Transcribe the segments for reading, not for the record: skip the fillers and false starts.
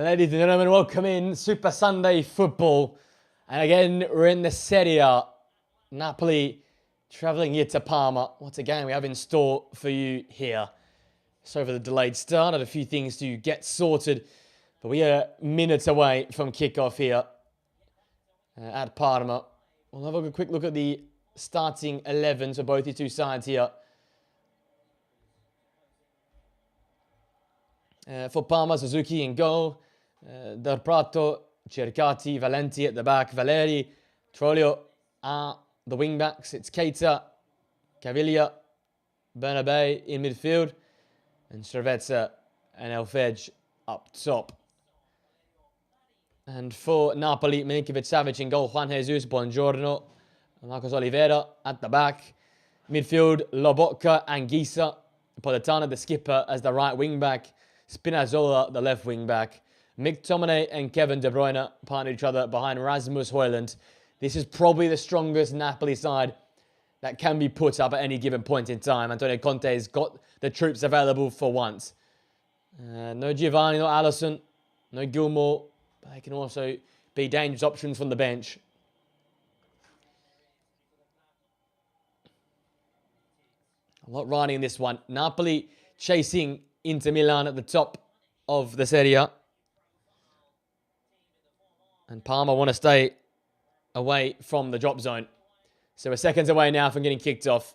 Ladies and gentlemen, welcome in Super Sunday football. And again, we're in the Serie A. Napoli travelling here to Parma. Once again, we have in store for you here. Sorry for the delayed start. Had a few things to get sorted. But we are minutes away from kickoff here at Parma. We'll have a quick look at the starting 11s for both the two sides here. For Parma, Suzuki in goal, Del Prato, Cercati, Valenti at the back, Valeri, Trollio are the wing-backs. It's Keita, Caviglia, Bernabei in midfield, and Cerveza and Elfej up top. And for Napoli, Milinkovic-Savic in goal, Juan Jesus, Buongiorno, Marcos Oliveira at the back. Midfield, Lobotka and Gisa, Politano, the skipper, as the right wing-back. Spinazzola, the left wing-back. McTominay and Kevin De Bruyne partner each other behind Rasmus Højlund. This is probably the strongest Napoli side that can be put up at any given point in time. Antonio Conte has got the troops available for once. No Giovanni, no Alisson, no Gilmour. But they can also be dangerous options from the bench. A lot riding in this one. Napoli chasing Inter Milan at the top of the Serie A. And Parma want to stay away from the drop zone. So we're seconds away now from getting kicked off.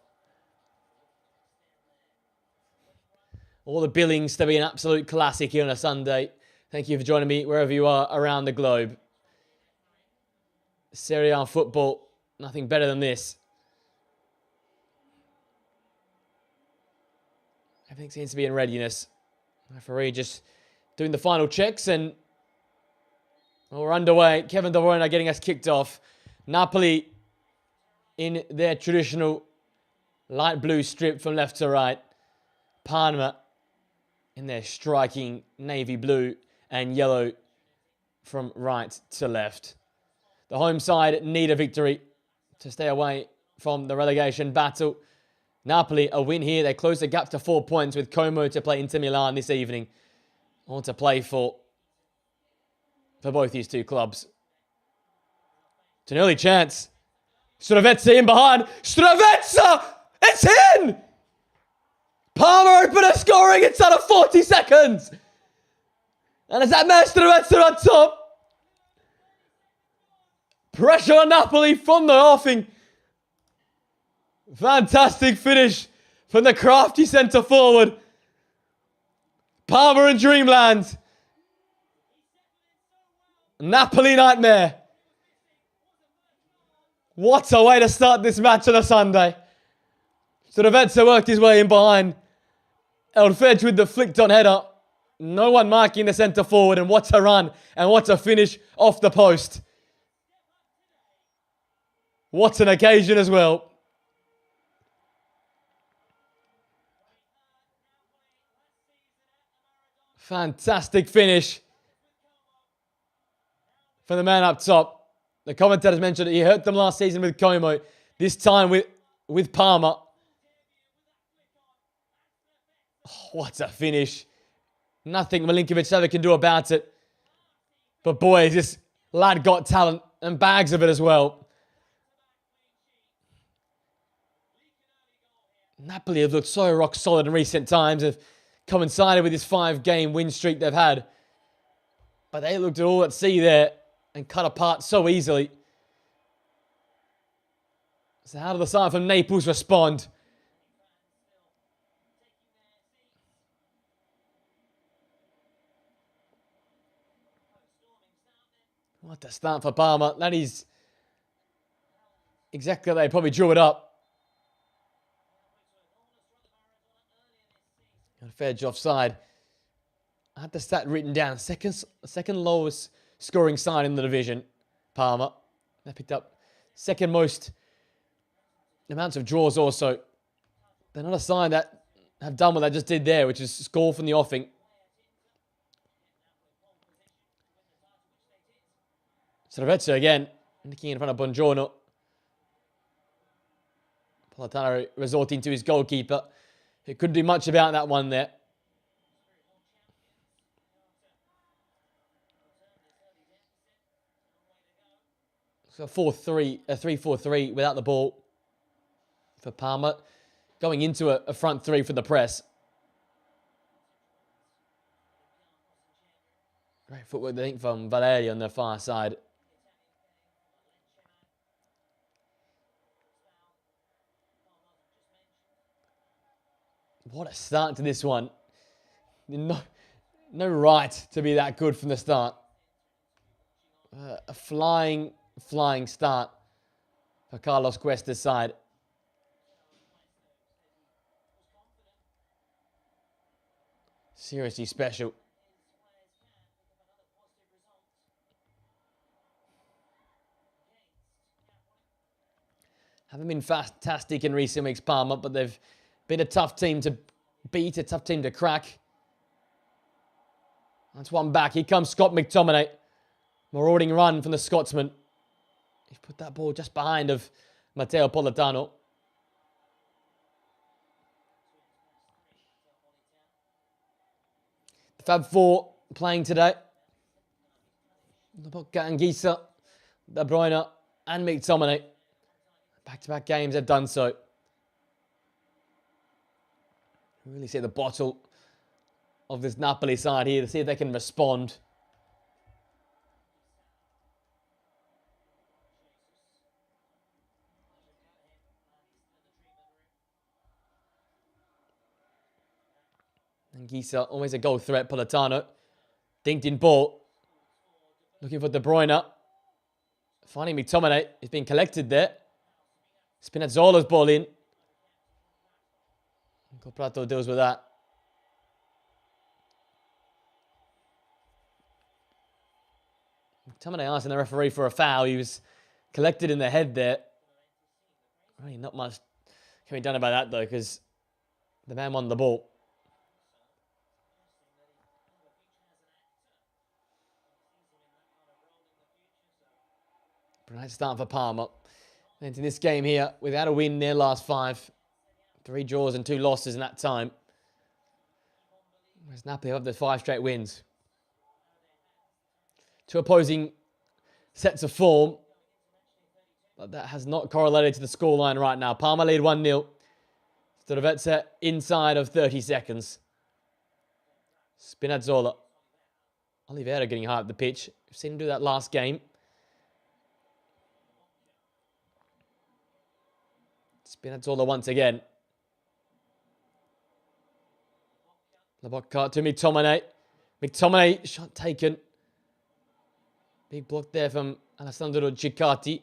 All the billings to be an absolute classic here on a Sunday. Thank you for joining me wherever you are around the globe. Serie A football, nothing better than this. Everything seems to be in readiness. Referee just doing the final checks and we're underway. Kevin De Bruyne getting us kicked off. Napoli in their traditional light blue strip from left to right. Parma in their striking navy blue and yellow from right to left. The home side need a victory to stay away from the relegation battle. Napoli, a win here. They close the gap to 4 points with Como to play Inter Milan this evening. On to play for both these two clubs. It's an early chance. Stravezza in behind. Stravezza! It's in! Parma open a scoring. It's under 40 seconds. And it's that man Stravezza on top. Pressure on Napoli from the offing. Fantastic finish from the crafty centre forward. Parma in dreamland. Napoli nightmare. What a way to start this match on a Sunday. Stravezza worked his way in behind. Elfej with the flicked on header. No one marking the centre forward, and what a run and what a finish off the post. What an occasion as well. Fantastic finish from the man up top. The commentators mentioned that he hurt them last season with Como. This time with Parma. Oh, what a finish. Nothing Milinkovic-Savic can do about it. But boy, this lad got talent and bags of it as well. Napoli have looked so rock solid in recent times. Have coincided with this 5-game win streak they've had. But they looked at all at sea there and cut apart so easily. So how do the side from Naples respond? What a start for Parma. That is exactly how they probably drew it up. Got a fair job offside. I had the stat written down. Second lowest scoring side in the division, Parma. They picked up second most amounts of draws also. They're not a side that have done what they just did there, which is score from the offing. Stravezza again, nicking in front of Buongiorno. Politano resorting to his goalkeeper. He couldn't do much about that one there. So a 4-3, a 3-4-3 without the ball for Parma. Going into a front three for the press. Great footwork, I think, from Valeri on the far side. What a start to this one. No right to be that good from the start. A flying start for Carlos Cuesta's side. Seriously special. Haven't been fantastic in recent weeks, Parma, but they've been a tough team to beat, a tough team to crack. That's one back. Here comes Scott McTominay. Marauding run from the Scotsman. He's put that ball just behind of Matteo Politano. The Fab Four playing today. Anguissa, De Bruyne, and McTominay. Back-to-back games have done so. Really see the bottle of this Napoli side here to see if they can respond. Anguissa, always a goal threat. Politano, dinked in ball. Looking for De Bruyne. Finding McTominay. He's been collected there. Spinazzola's ball in. Prato deals with that. McTominay asking the referee for a foul. He was collected in the head there. Really not much can be done about that, though, because the man won the ball. Bright start for Parma. Into this game here, without a win in their last 5. 3 draws and 2 losses in that time. Whereas Napoli have the 5 straight wins. 2 opposing sets of form. But that has not correlated to the scoreline right now. Parma lead 1-0. Sturvezza inside of 30 seconds. Spinazzola. Oliveira getting high up the pitch. We've seen him do that last game. Spinazzola once again. Labocca to McTominay. McTominay, shot taken. Big block there from Alessandro Ciccati.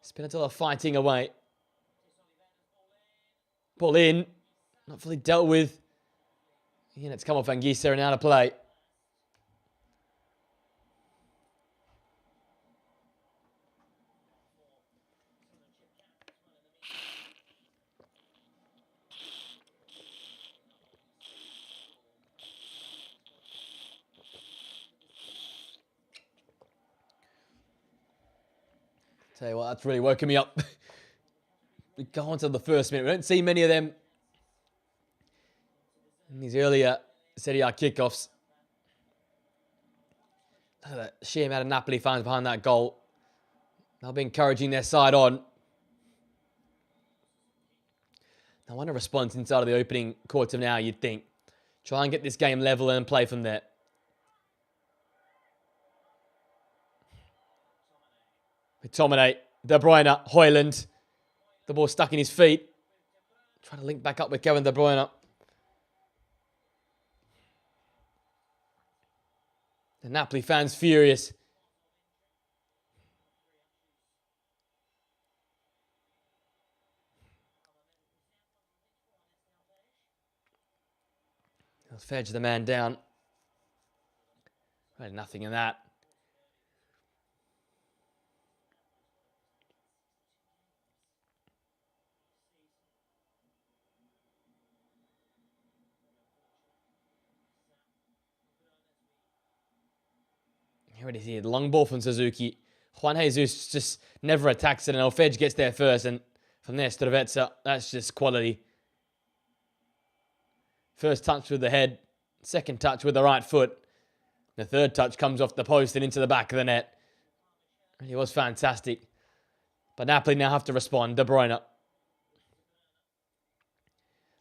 Spinazzola fighting away. Ball in. Not fully dealt with. And it's come off Anguissa and out of play. Tell you what, that's really woken me up. We go on to the first minute. We don't see many of them in these earlier Serie A kickoffs. Look at that sheer amount of Napoli fans behind that goal. They'll be encouraging their side on. I want to respond inside of the opening quarter now, you'd think. Try and get this game level and play from there. McTominay, De Bruyne, Højlund. The ball stuck in his feet. Trying to link back up with Kevin De Bruyne. The Napoli fans furious. They'll fedge the man down. Right, nothing in that. Here it is here. The long ball from Suzuki. Juan Jesus just never attacks it, and Elfedge gets there first. And from there, Sturvezza, that's just quality. First touch with the head. Second touch with the right foot. The third touch comes off the post and into the back of the net. He was fantastic. But Napoli now have to respond. De Bruyne.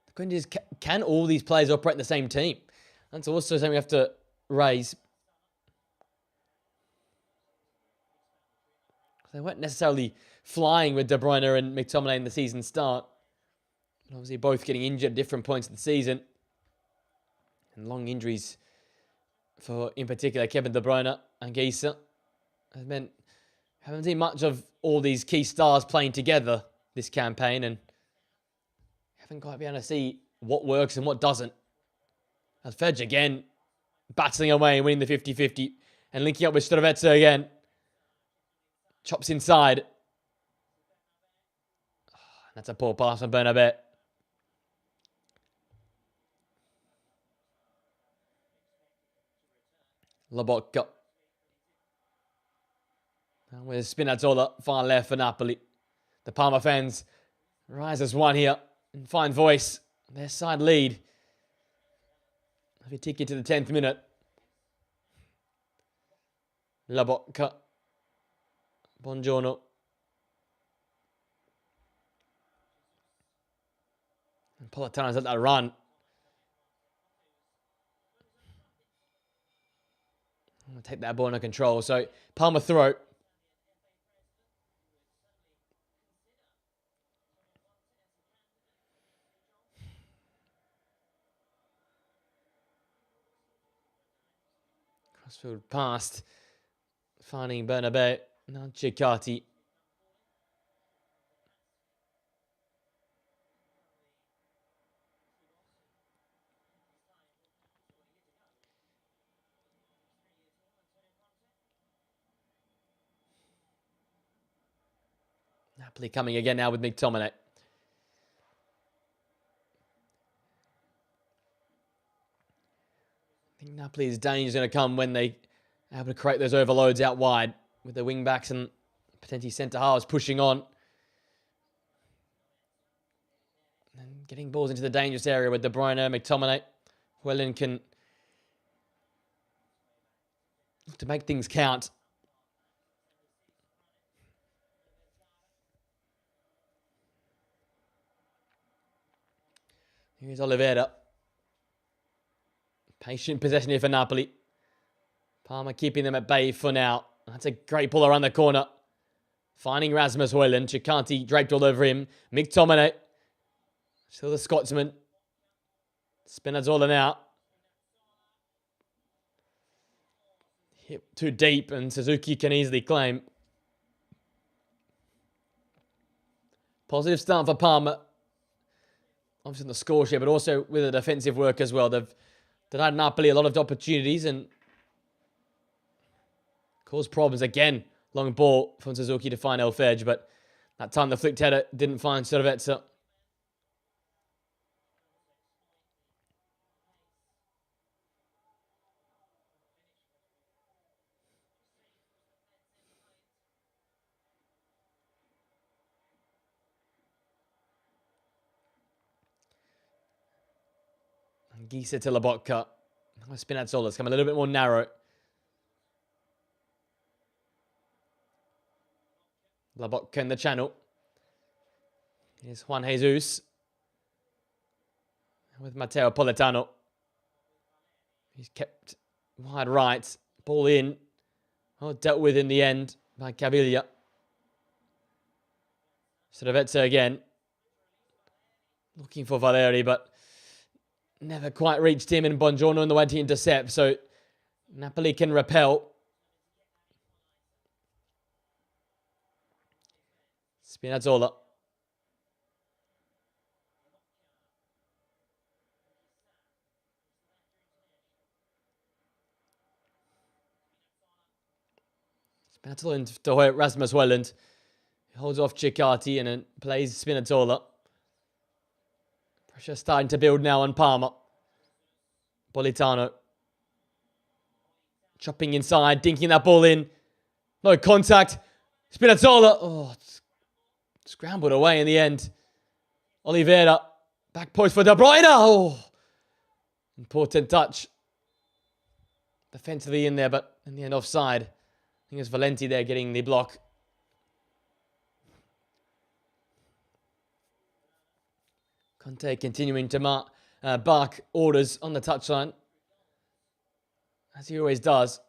The question is, can all these players operate in the same team? That's also something we have to raise. They weren't necessarily flying with De Bruyne and McTominay in the season start. Obviously, both getting injured at different points of the season. And long injuries for, in particular, Kevin De Bruyne and Geisa. Has meant haven't seen much of all these key stars playing together this campaign, and haven't quite been able to see what works and what doesn't. As Fedge again, battling away and winning the 50-50, and linking up with Strovetsa again. Chops inside. That's a poor pass from Bernabé. Lobotka. And with Spinazzola far left for Napoli. The Parma fans rise as one here and find voice. Their side lead. Have a ticket to the 10th minute. Lobotka. Buongiorno. And Politano's at that run. I'm going to take that ball under control. So, Parma throw. Crossfield past. Finding Bernabé. Now Ciccardi. Napoli coming again now with McTominay. I think Napoli's danger is going to come when they are able to create those overloads out wide with the wing backs and potentially centre halves pushing on. And getting balls into the dangerous area with De Bruyne, McTominay. Wellen can look to make things count. Here's Oliveira. Patient possession here for Napoli. Parma keeping them at bay for now. That's a great pull around the corner. Finding Rasmus Højlund. Ciccardi draped all over him. McTominay. Still the Scotsman. Spinazzola now. Hit too deep and Suzuki can easily claim. Positive start for Parma. Obviously on the score sheet, but also with the defensive work as well. They've denied Napoli a lot of opportunities and caused problems again. Long ball from Suzuki to find Elfedge, but that time the flicked header didn't find Strovetsa. Geisa to Lobotka. Spinazzola's come a little bit more narrow. Lobotka in the channel. Here's Juan Jesus. With Matteo Politano. He's kept wide right. Ball in. Oh, dealt with in the end by Caviglia. Strovetsa again. Looking for Valeri, but never quite reached him, and Buongiorno in the way to intercept. So Napoli can repel. Spinazzola. Spinazzola into Rasmus Højlund. He holds off Ciccardi and then plays Spinazzola. Pressure starting to build now on Parma. Politano. Chopping inside, dinking that ball in. No contact. Spinazzola. Oh, scrambled away in the end. Oliveira. Back post for De Bruyne. Oh, important touch. Defensively in there, but in the end offside. think it's Valenti there getting the block. Conte continuing to bark orders on the touchline, as he always does.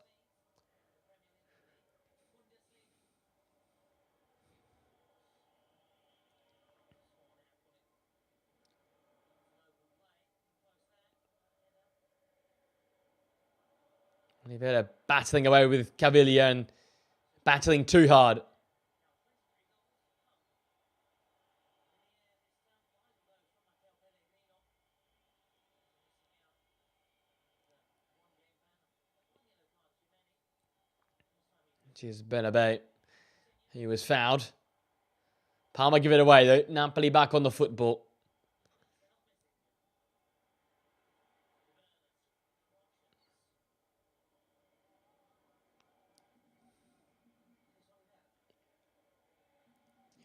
Oliveira battling away with Caviglia and battling too hard. Cheers, Benabe. He was fouled. Parma give it away though. Napoli back on the football.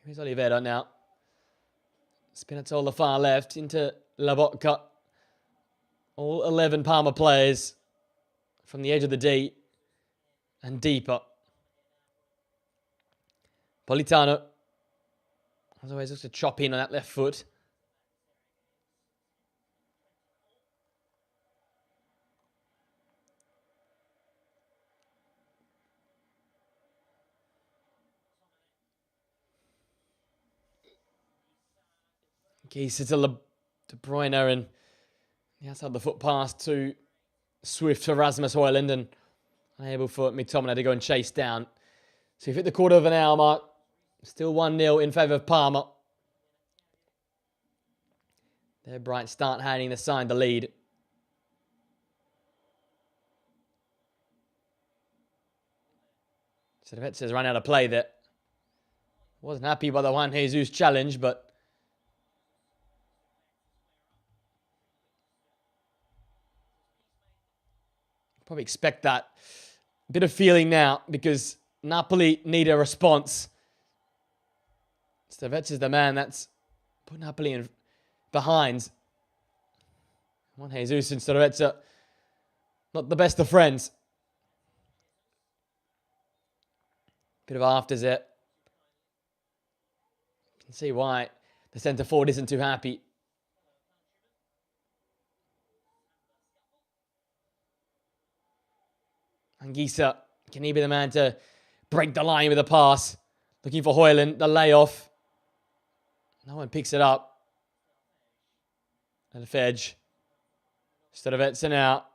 Here's Oliveira now. Spinazzola far left into Lobotka. All 11 Parma players from the edge of the D and deeper. Politano, as always, looks to chop in on that left foot. Geese to De Bruyne and the outside of the foot pass to swift for Rasmus Højlund and unable for McTominay to go and chase down. So you've hit the quarter of an hour mark. Still 1-0 in favour of Parma. Their bright start handing the side the lead. Servette has run out of play there. Wasn't happy by the Juan Jesus challenge, but probably expect that. Bit of feeling now because Napoli need a response. Servette is the man that's put Napoli in behind. Juan Jesus and Servette not the best of friends. Bit of afters there. You can see why the centre forward isn't too happy. Anguissa, can he be the man to break the line with a pass? Looking for Højlund, the layoff. No one picks it up. And a Fedge. Stodovetsa now.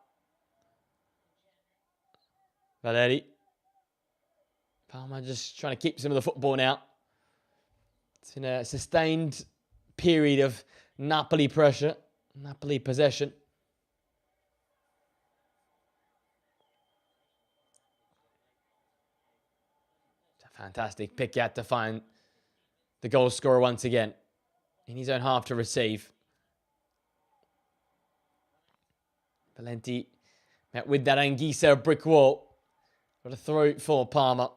Valeri. Parma just trying to keep some of the football now. It's in a sustained period of Napoli pressure, Napoli possession. It's a fantastic pick out to find the goal scorer once again. In his own half to receive. Valenti met with that Anguissa brick wall. Got a throw for Parma.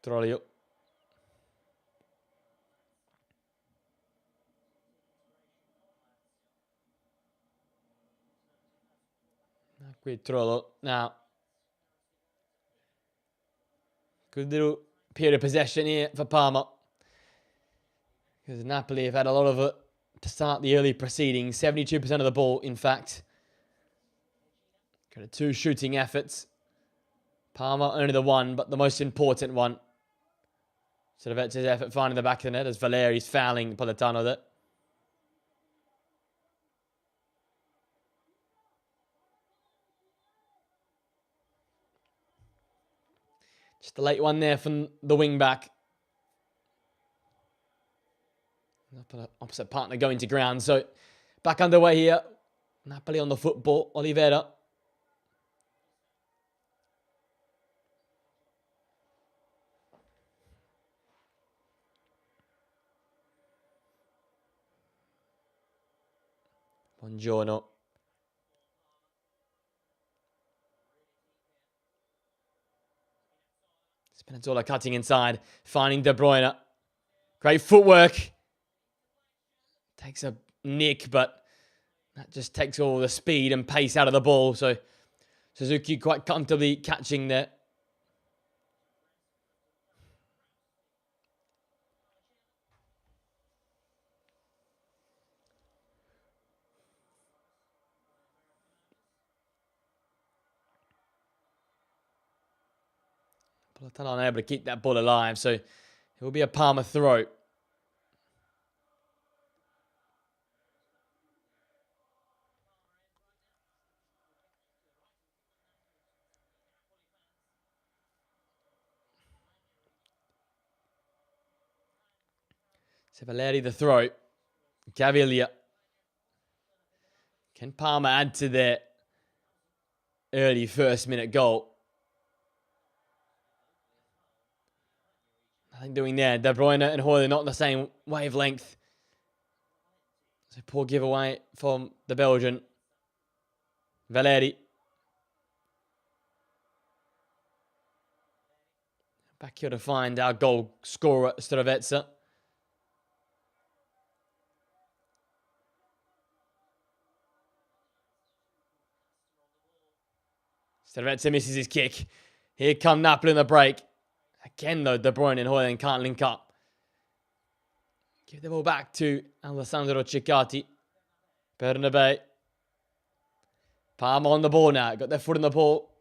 Trollio. Qui Trollo. Now, good little period of possession here for Parma. Because Napoli have had a lot of it to start the early proceedings. 72% of the ball, in fact. Got 2 shooting efforts. Parma only the one, but the most important one. Servette's effort finding the back of the net as Valeri's fouling Politano there. Just a late one there from the wing back. Opposite partner going to ground. So back underway here. Napoli on the football. Oliveira. Buongiorno. Spinazzola cutting inside, finding De Bruyne. Great footwork. Takes a nick, but that just takes all the speed and pace out of the ball. So Suzuki quite comfortably catching there. Politano unable to keep that ball alive, so it will be a Parma throw. Valeri the throw. Caviglia. Can Parma add to their early first-minute goal? Nothing doing there. De Bruyne and Højlund not on the same wavelength. So poor giveaway from the Belgian. Valeri. Back here to find our goal scorer, Stravetsa. Stravetsa misses his kick. Here come Napoli in the break. Again, though, De Bruyne and Højlund can't link up. Give the ball back to Alessandro Ciccati. Bernabé. Parma on the ball now. Got their foot in the ball.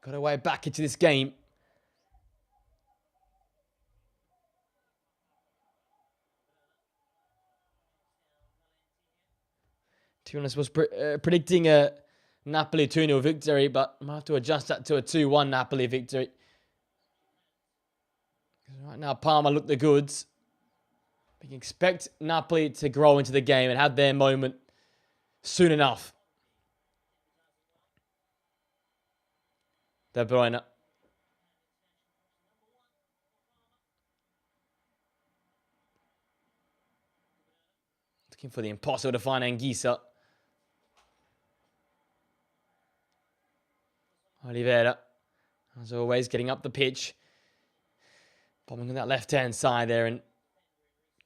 Got their way back into this game. To be honest, was predicting a Napoli 2-0 victory, but I might have to adjust that to a 2-1 Napoli victory. Right now, Parma look the goods. We can expect Napoli to grow into the game and have their moment soon enough. De Bruyne. Looking for the impossible to find Anguissa. Oliveira, as always, getting up the pitch. Bombing on that left-hand side there and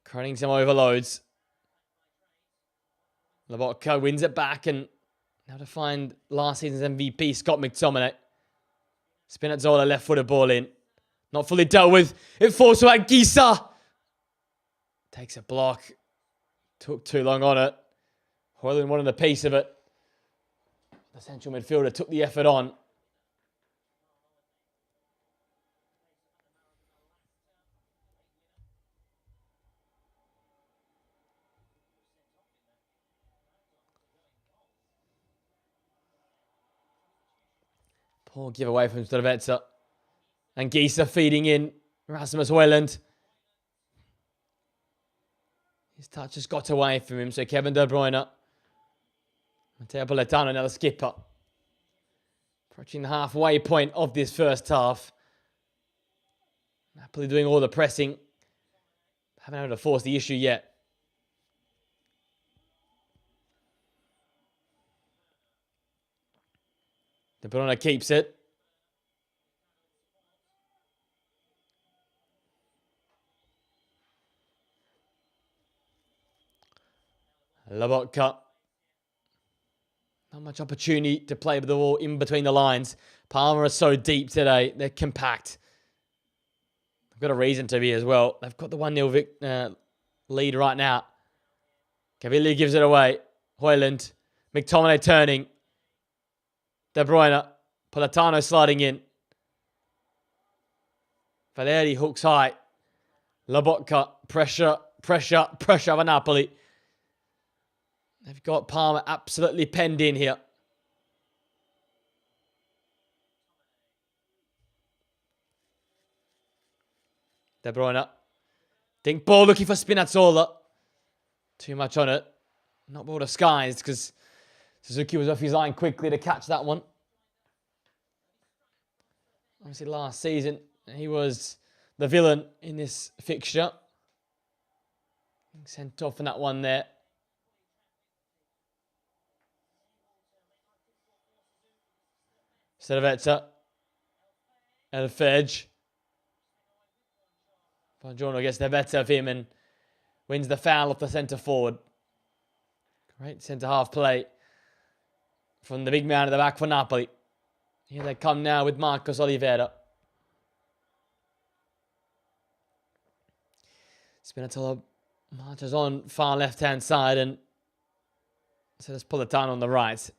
creating some overloads. Lobotka wins it back and now to find last season's MVP, Scott McTominay. Spinazzola left-footed ball in. Not fully dealt with. It falls to Anguissa. Takes a block. Took too long on it. Højlund wanted a piece of it. The central midfielder took the effort on. Poor giveaway from Stravetsa. Anguissa feeding in. Rasmus Højlund. His touch has got away from him, so Kevin De Bruyne. Matteo Politano, now the skipper. Approaching the halfway point of this first half. Napoli doing all the pressing. Haven't been able to force the issue yet. De Bruyne keeps it. Lobotka. Not much opportunity to play with the ball in between the lines. Parma are so deep today. They're compact. They've got a reason to be as well. They've got the 1-0 lead right now. Caviglia gives it away. Højlund. McTominay turning. De Bruyne. Politano sliding in. Valeri hooks high. Lobotka. Pressure for Napoli. They've got Parma absolutely penned in here. De Bruyne. Dink ball looking for Spinazzola. Too much on it. Not well disguised because Suzuki was off his line quickly to catch that one. Obviously last season he was the villain in this fixture. Sent off in that one there. Stravetsa. El Fej. Buongiorno gets the better of him and wins the foul off the centre forward. Great centre half play from the big man at the back for Napoli. Here they come now with Marcos Oliveira. Spinazzola marches on far left-hand side and so let's pull it down on the right.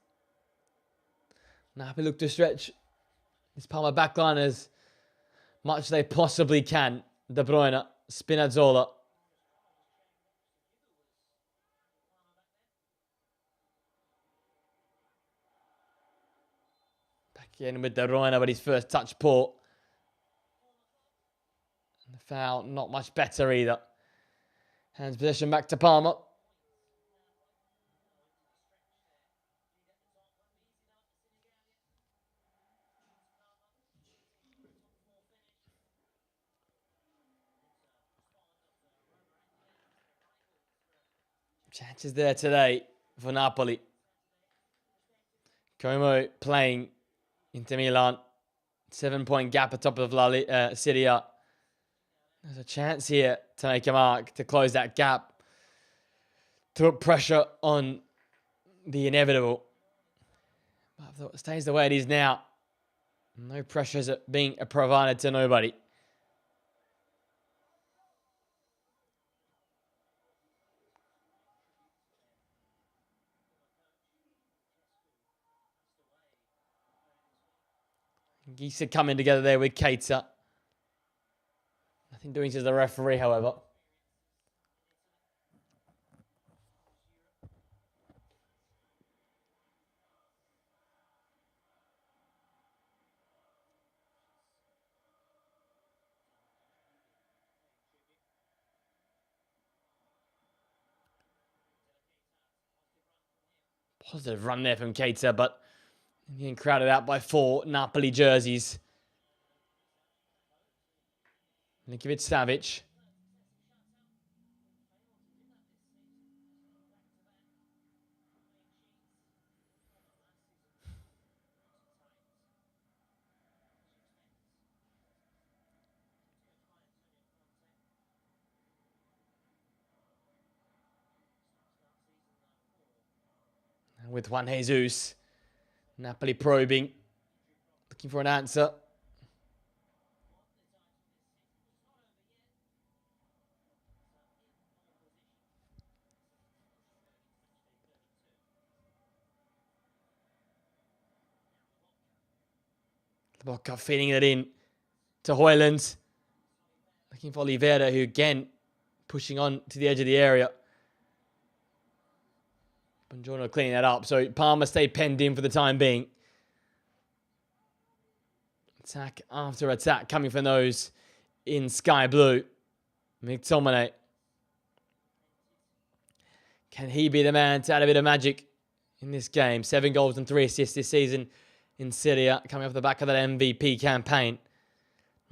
Napoli look to stretch this Parma backline as much as they possibly can. De Bruyne, Spinazzola. Back in with De Bruyne, but his first touch poor. And the foul, not much better either. Hands possession back to Parma. Chances there today for Napoli. Como playing Inter Milan. 7-point gap atop of Serie A. There's a chance here to make a mark, to close that gap, to put pressure on the inevitable. But if it stays the way it is now, no pressures being provided to nobody. Geese are coming together there with Keita. Nothing doing to the referee, however. Positive run there from Keita, but getting crowded out by 4 Napoli jerseys. Milinkovic-Savic. With Juan Jesus. Napoli probing. Looking for an answer. Lobotka feeding it in to Højlund. Looking for Oliveira, who again pushing on to the edge of the area. Buongiorno cleaning that up. So Parma stay penned in for the time being. Attack after attack coming from those in sky blue. McTominay. Can he be the man to add a bit of magic in this game? 7 goals and 3 assists this season in Serie A, coming off the back of that MVP campaign.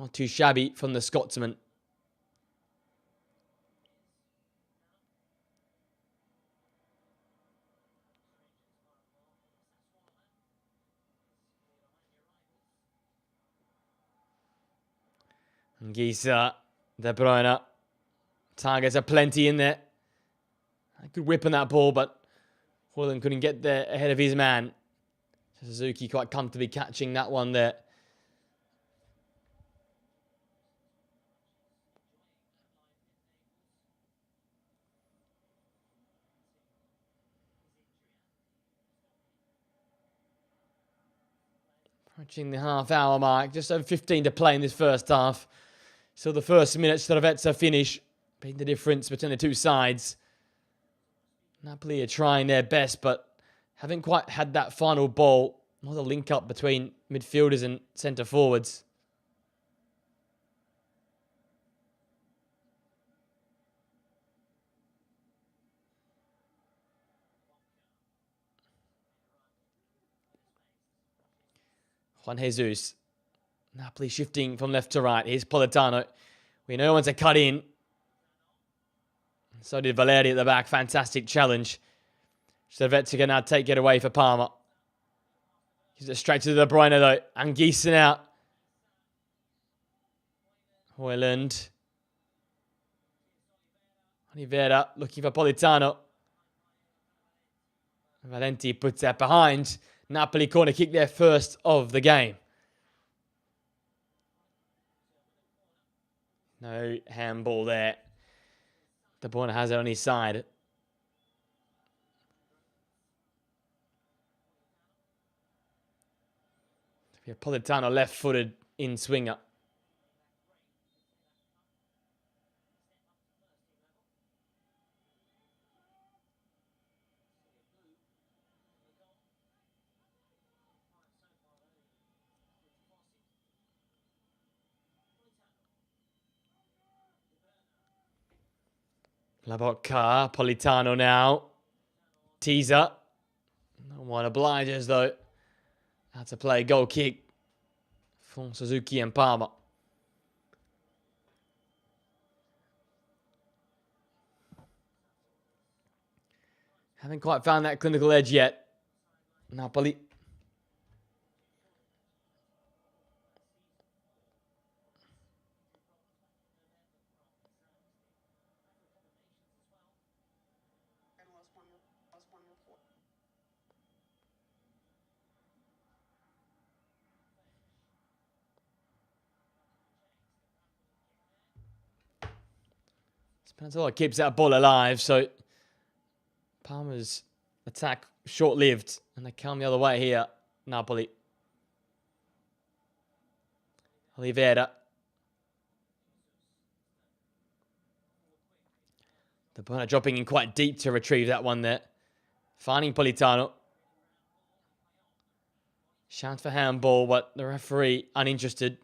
Not too shabby from the Scotsman. Gisa, De Bruyne. Targets are plenty in there. Good whip on that ball, but Højlund couldn't get there ahead of his man. Suzuki quite comfortably catching that one there. Approaching the half-hour mark, just over 15 to play in this first half. So the first minute, Strovezza finish, being the difference between the two sides. Napoli are trying their best, but haven't quite had that final ball. Not a link-up between midfielders and centre-forwards. Juan Jesus. Napoli shifting from left to right. Here's Politano. We know when to cut in. So did Valeri at the back. Fantastic challenge. Strovezza can now take it away for Parma. Gives it straight to De Bruyne though. And Gießen out. Højlund. Oliveira looking for Politano. Valenti puts that behind. Napoli corner kick, their first of the game. No handball there. De Bruyne has it on his side. Politano left-footed in swinger. Labotka, Politano now. Teaser. No one obliges though. How to play goal kick for Suzuki and Parma. Haven't quite found that clinical edge yet. Napoli. Spinazzola keeps that ball alive, so Parma's attack short-lived, and they come the other way here, Napoli. Oliveira. De Bruyne dropping in quite deep to retrieve that one there. Finding Politano. Chance for handball, but the referee uninterested.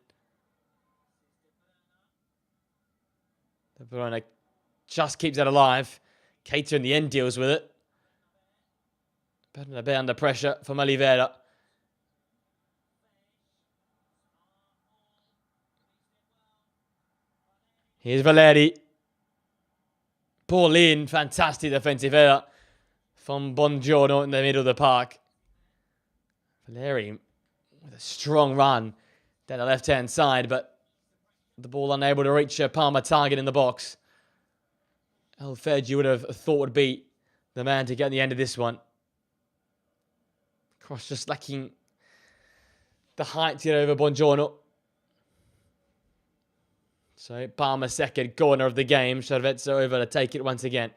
De Bruyne just keeps that alive. Keita in the end deals with it. But a bit under pressure from Oliveira. Here's Valeri. Ball in. Fantastic defensive error from Buongiorno in the middle of the park. Valeri with a strong run down the left-hand side, but the ball unable to reach a Parma target in the box. El Fed, you would have thought would be the man to get the end of this one. Cross just lacking the height to get over Buongiorno. So Parma second corner of the game. Cervezza over to take it once again.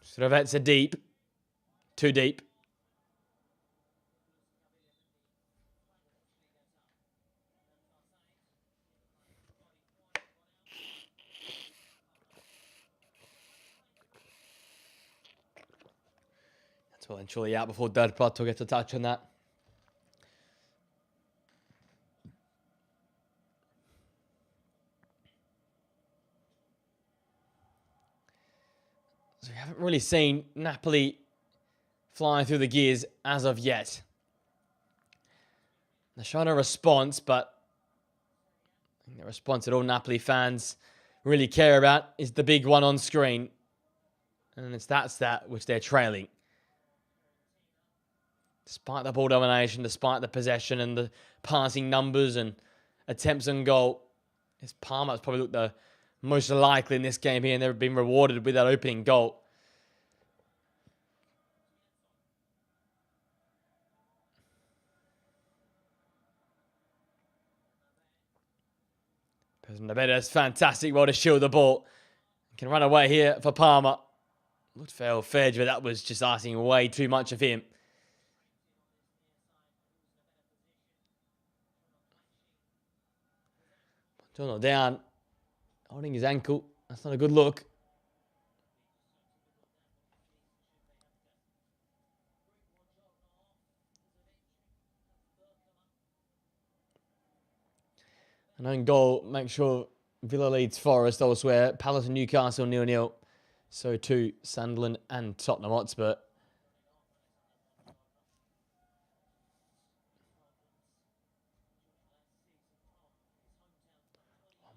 Cervezza deep. Too deep. That's well and truly out before Del Prato gets a touch on that. So we haven't really seen Napoli flying through the gears as of yet. They're showing a response, but I think the response that all Napoli fans really care about is the big one on screen. And it's that which they're trailing. Despite the ball domination, despite the possession and the passing numbers and attempts on goal, Parma's probably looked the most likely in this game here, and they've been rewarded with that opening goal. Nabeda's fantastic, well to shield the ball. Can run away here for Parma. Looked fair, but that was just asking way too much of him. Buongiorno down, holding his ankle. That's not a good look. An own goal, make sure Villa leads Forest elsewhere. Palace and Newcastle 0-0. So too Sunderland and Tottenham Hotspur.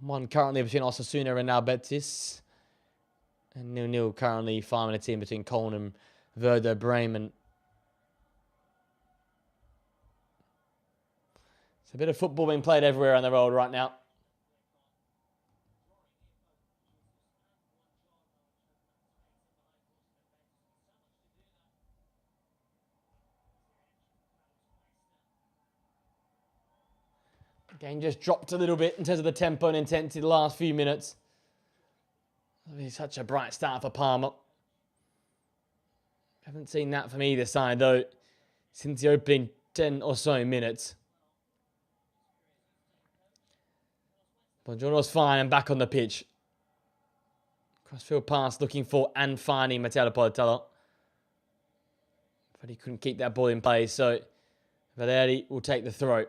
One currently between Osasuna and now Betis. And 0-0 currently farming a team between Köln and Werder Bremen. It's a bit of football being played everywhere in the world right now. Game just dropped a little bit in terms of the tempo and intensity the last few minutes. It'll be such a bright start for Parma. Haven't seen that from either side though since the opening 10 or so minutes. Buongiorno's fine and back on the pitch. Crossfield pass looking for and finding Matteo Politello. But he couldn't keep that ball in play, so Valeri will take the throw.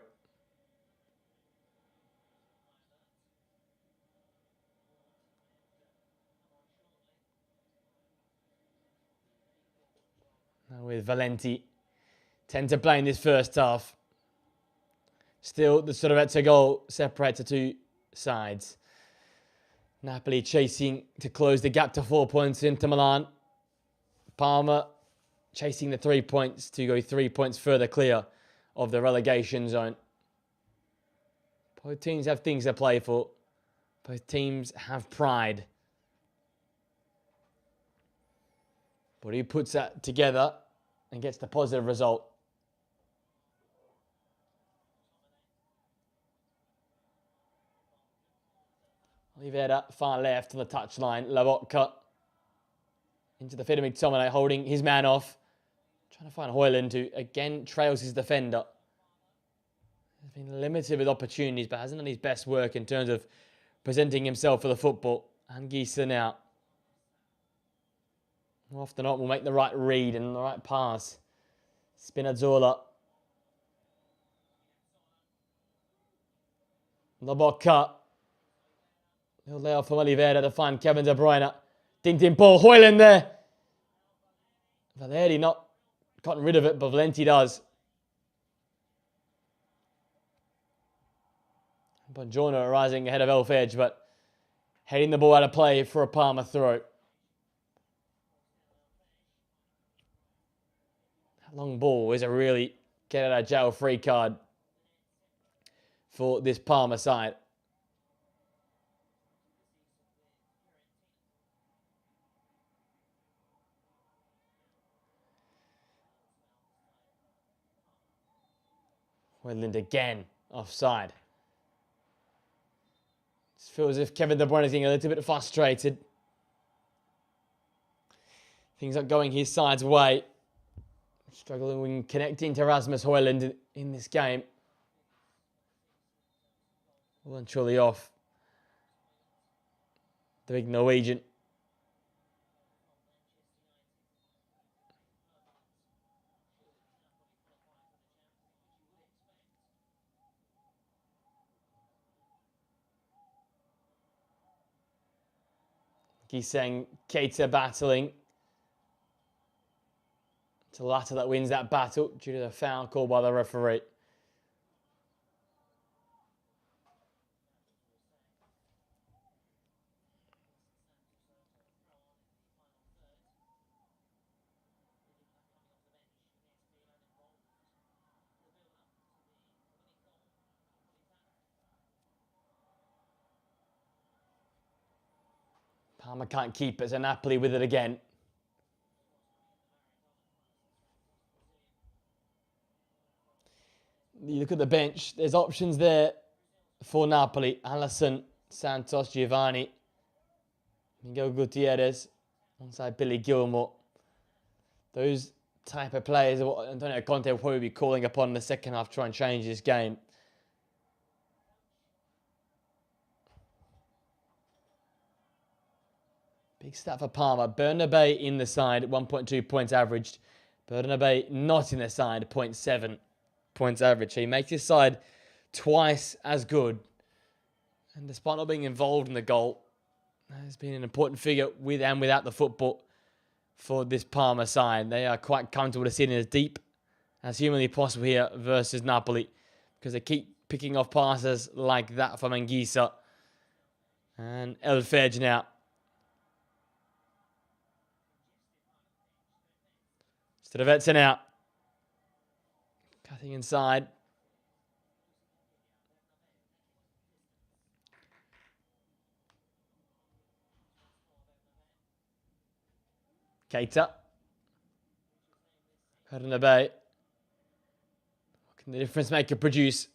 Now with Valenti. Tend to play in this first half. Still, the Sorrento goal separates the two sides. Napoli chasing to close the gap to 4 points into Milan. Parma chasing the 3 points to go 3 points further clear of the relegation zone. Both teams have things to play for. Both teams have pride. But who puts that together and gets the positive result? Oliveira, far left on the touchline. Lobotka into the fit of McTominay, holding his man off. Trying to find Højlund, who again trails his defender. He's been limited with opportunities, but hasn't done his best work in terms of presenting himself for the football. Anguissa now. More often than not, will make the right read and the right pass. Spinazzola. Lobotka. Little layoff from Oliveira to find Kevin De Bruyne. Ding ball. Højlund there. Valeri not gotten rid of it, but Valenti does. Buongiorno rising ahead of Elf Edge, but heading the ball out of play for a Parma throw. That long ball is a really get out of jail free card for this Parma side. Højlund again offside. It feels as if Kevin De Bruyne is getting a little bit frustrated. Things are going his side's way. Struggling with connecting to Rasmus Højlund in this game. Well and truly off. The big Norwegian. He's saying Keita battling. It's the latter that wins that battle due to the foul call by the referee. Parma can't keep it, so Napoli with it again. You look at the bench, there's options there for Napoli. Alisson, Santos, Giovanni, Miguel Gutierrez, alongside Billy Gilmore. Those type of players are what Antonio Conte will probably be calling upon in the second half to try and change this game. Big stat for Parma. Bernabé in the side, 1.2 points averaged. Bernabé not in the side, 0.7 points average. So he makes his side twice as good. And despite not being involved in the goal, has been an important figure with and without the football for this Parma side. They are quite comfortable to sit in as deep as humanly possible here versus Napoli, because they keep picking off passes like that from Anguissa. And El Fej now. Strelvetsa now. Cutting inside. Keita. Bay. What can the difference maker produce?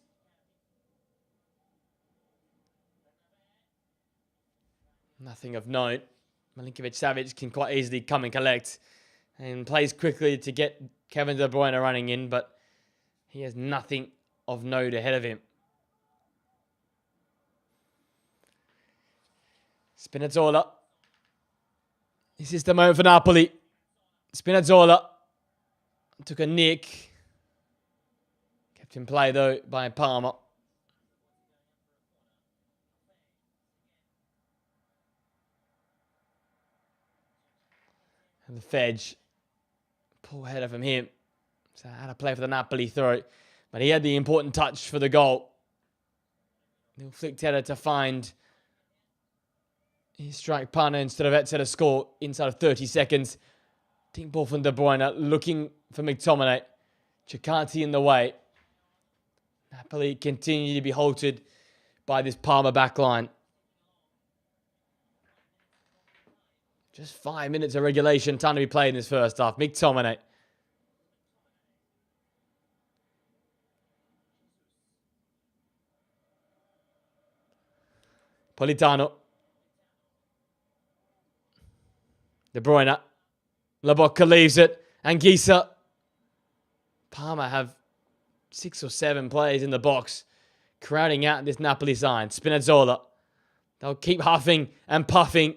Nothing of note. Milinkovic-Savic can quite easily come and collect and plays quickly to get Kevin De Bruyne running in, but he has nothing of note ahead of him. Spinazzola. This is the moment for Napoli. Spinazzola took a nick. Kept in play, though, by Parma. And the Fej. Poor header from him. So how to play for the Napoli throw. But he had the important touch for the goal. He'll flick header to find his strike partner instead of Etzer to score inside of 30 seconds. Deep ball from De Bruyne looking for McTominay. Ciccati in the way. Napoli continue to be halted by this Parma backline. Just 5 minutes of regulation time to be played in this first half. McTominay. Politano. De Bruyne. Lobotka leaves it. Anguissa. Parma have 6 or 7 players in the box, crowding out this Napoli side. Spinazzola. They'll keep huffing and puffing.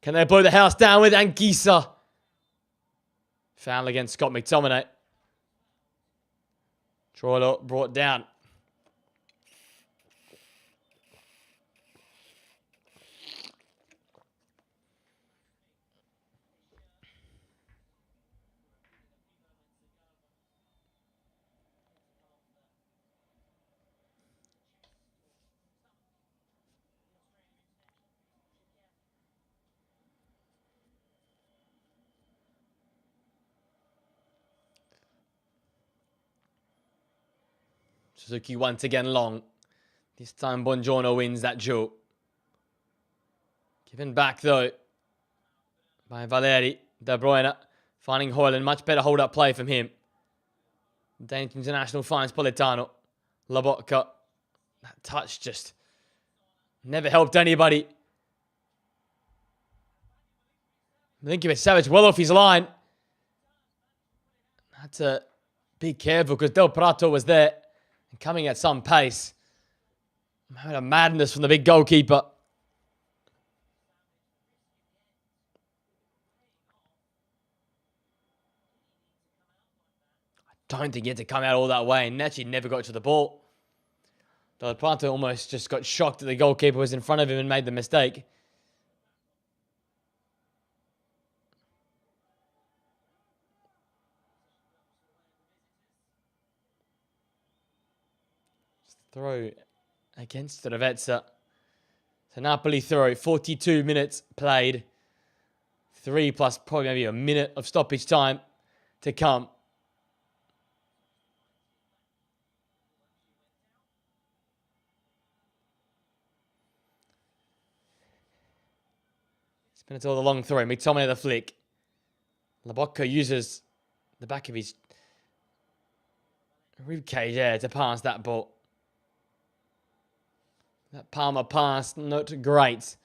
Can they blow the house down with Anguissa? Foul against Scott McTominay. Troilo brought down. Suzuki once again long. This time Buongiorno wins that duel. Given back though by Valeri. De Bruyne finding Højlund. Much better hold-up play from him. Danish international finds Politano. Lobotka. That touch just never helped anybody. Milinkovic-Savic well off his line. Had to be careful because Del Prato was there and coming at some pace. Moment of madness from the big goalkeeper. I don't think he had to come out all that way, and actually never got to the ball. Del Prato almost just got shocked that the goalkeeper was in front of him and made the mistake. Throw against Strelvetsa. So Napoli throw, 42 minutes played. 3 plus probably maybe a minute of stoppage time to come. Spinazzola the long throw. McTominay the flick. Lobotka uses the back of his ribcage there to pass that ball. That Parma pass, not great.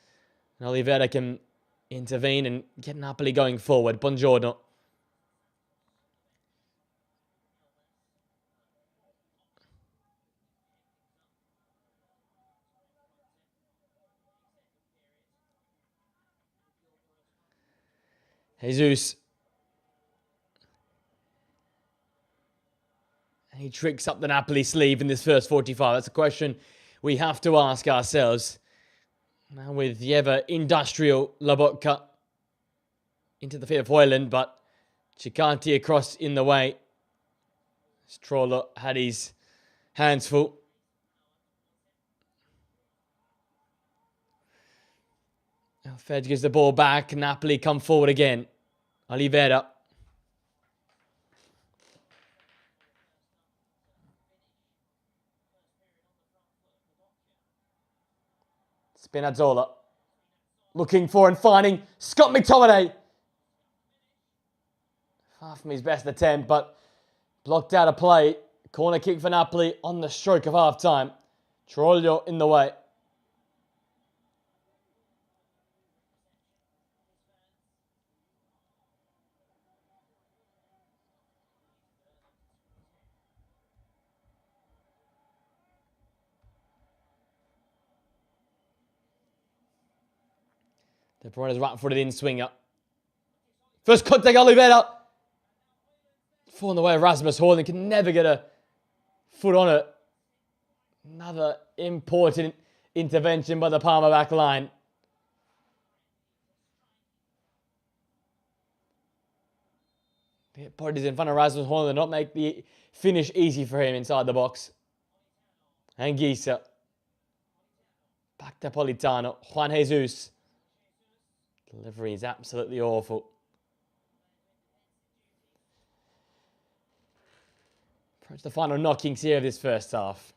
And Oliveira can intervene and get Napoli going forward. Buongiorno. Jesus. He tricks up the Napoli sleeve in this first 45. That's a question we have to ask ourselves. Now with the ever industrial Lobotka into the feet of Højlund, but Ciccati across in the way. Troilo had his hands full. Fed gives the ball back. Napoli come forward again. Oliveira. Spinazzola. Looking for and finding Scott McTominay. Far from his best attempt, but blocked out of play. Corner kick for Napoli on the stroke of half-time. Troglio in the way. De Bruyne's right-footed in swinger. First contact, Oliveira. Fall in the way of Rasmus Højlund. Can never get a foot on it. Another important intervention by the Parma back line. Get bodies in front of Rasmus Højlund and not make the finish easy for him inside the box. And Gisa. Back to Politano. Juan Jesus. Delivery is absolutely awful. Approach the final knockings here of this first half.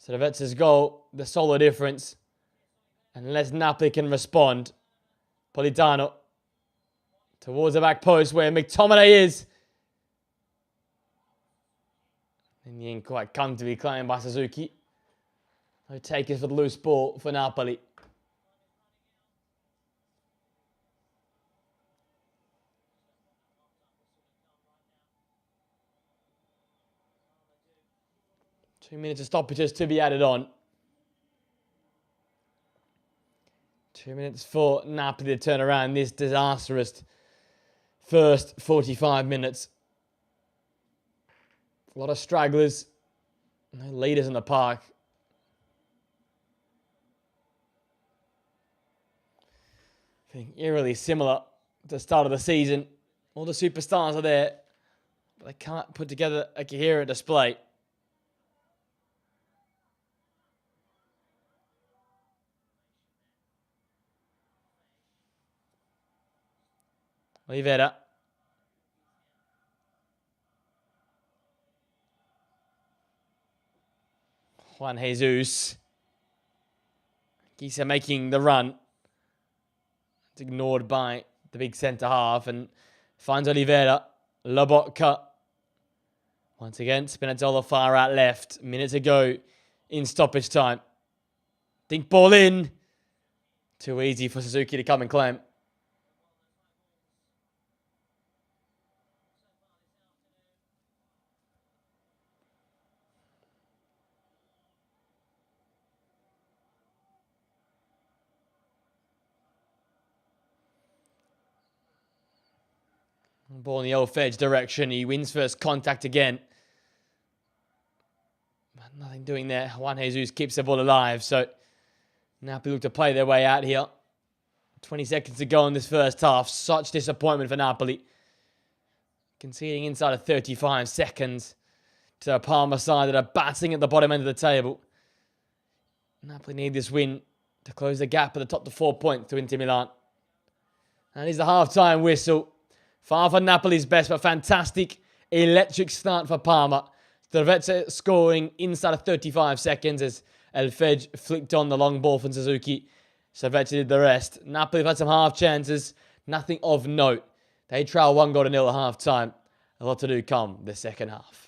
Servet's goal, the solo difference. Unless Napoli can respond. Politano towards the back post where McTominay is. In the end, quite comfortably claimed by Suzuki. No takers for the loose ball for Napoli. Two minutes of stoppages to be added on. 2 minutes for Napoli to turn around this disastrous first 45 minutes. A lot of stragglers. No leaders in the park. I think eerily similar to the start of the season. All the superstars are there, but they can't put together a coherent display. Oliveira. Juan Jesus. Gisa making the run. It's ignored by the big centre half and finds Oliveira. Lobotka. Once again, Spinazzola far out left. Minutes ago in stoppage time. Dink ball in. Too easy for Suzuki to come and claim. Ball in the old Fedge direction. He wins first contact again. But nothing doing there. Juan Jesus keeps the ball alive. So Napoli look to play their way out here. 20 seconds to go in this first half. Such disappointment for Napoli. Conceding inside of 35 seconds to a Parma side that are batting at the bottom end of the table. Napoli need this win to close the gap at the top to 4 points to Inter Milan. And here's the half-time whistle. Far from Napoli's best, but fantastic, electric start for Parma. Servet scoring inside of 35 seconds as El Fedge flicked on the long ball from Suzuki. Servet did the rest. Napoli have had some half chances, nothing of note. They trail 1-0 at half-time. A lot to do come the second half.